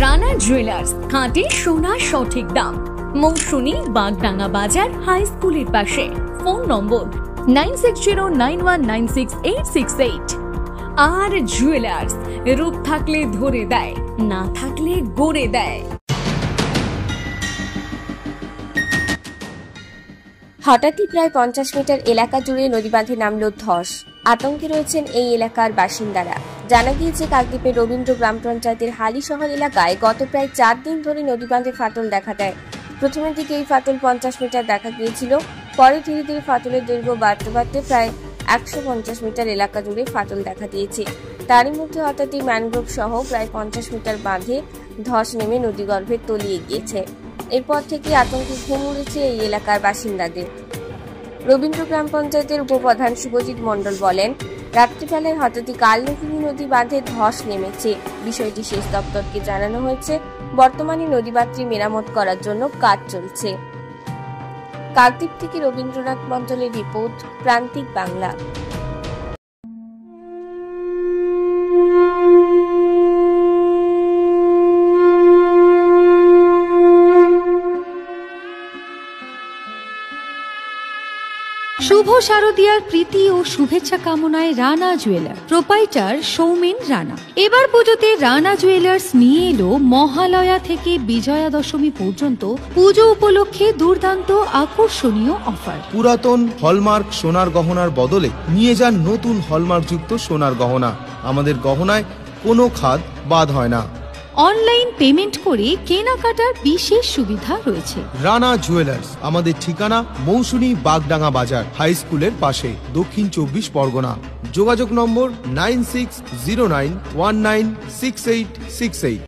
Rana jewellers, খাঁটি সোনা সঠিক দাম। মৌসুমী, বাগডাঙ্গা বাজার, হাই স্কুলের পাশে। ফোন নম্বর 9609196868। আর জুয়েলার্স, রূপ থাকলে ধরে দেয়, না থাকলে গড়ে দেয়। হঠাৎই প্রায় 50 মিটার এলাকা জুড়ে নদীবাঁধে নামল ধস। আতঙ্কে রয়েছেন এই এলাকার বাসিন্দারা। জানা গিয়েছে, কাকদ্বীপের রবীন্দ্র গ্রাম পঞ্চায়েতের হালিশহর এলাকায় গত প্রায় 4 দিন ধরে নদীবাঁধে ফাটল দেখা দেয়। প্রথমের দিকে এই ফাটল 50 মিটার দেখা গিয়েছিল, পরে ধীরে ধীরে ফাটলের দৈর্ঘ্য বাড়তে বাড়তে প্রায় 150 মিটার এলাকা জুড়ে ফাটল দেখা দিয়েছে। তারই মধ্যে হঠাৎই ম্যানগ্রোভ সহ প্রায় 50 মিটার বাঁধে ধস নেমে নদীগর্ভে তলিয়ে গিয়েছে। এরপর থেকে আতঙ্কে ঘুম উড়েছে এই এলাকার বাসিন্দাদের। রবীন্দ্র গ্রাম পঞ্চায়েতের উপপ্রধান শুভজিৎ মণ্ডল বলেন, রাত্রিবেলায় হঠাৎই কালনকিনী নদী বাঁধে ধস নেমেছে। বিষয়টি সেচ দপ্তরকে জানানো হয়েছে। বর্তমানে নদীবাঁধটি মেরামত করার জন্য কাজ চলছে। কাকদ্বীপ থেকে রবীন্দ্রনাথ মণ্ডলের রিপোর্ট, প্রান্তিক বাংলা। শুভ শারদীয়ার প্রীতি ও শুভেচ্ছা কামনায় রানা জুয়েলার প্রোপাইটার সৌমেন রানা এবার পুজোতে রানা জুয়েলার্স নিয়ে এলো মহালয়া থেকে বিজয়া দশমী পর্যন্ত পুজো উপলক্ষে দুর্দান্ত আকর্ষণীয় অফার। পুরাতন হলমার্ক সোনার গহনার বদলে নিয়ে যান নতুন হলমার্কযুক্ত সোনার গহনা। আমাদের গহনায় কোনো খাদ বাদ হয় না। অনলাইন পেমেন্ট করে কেনাকাটার বিশেষ সুবিধা রয়েছে। রানা জুয়েলার্স, আমাদের ঠিকানা মৌসুমী, বাগডাঙ্গা বাজার, হাই স্কুলের পাশে, দক্ষিণ 24 পরগনা। যোগাযোগ নম্বর 9609196868।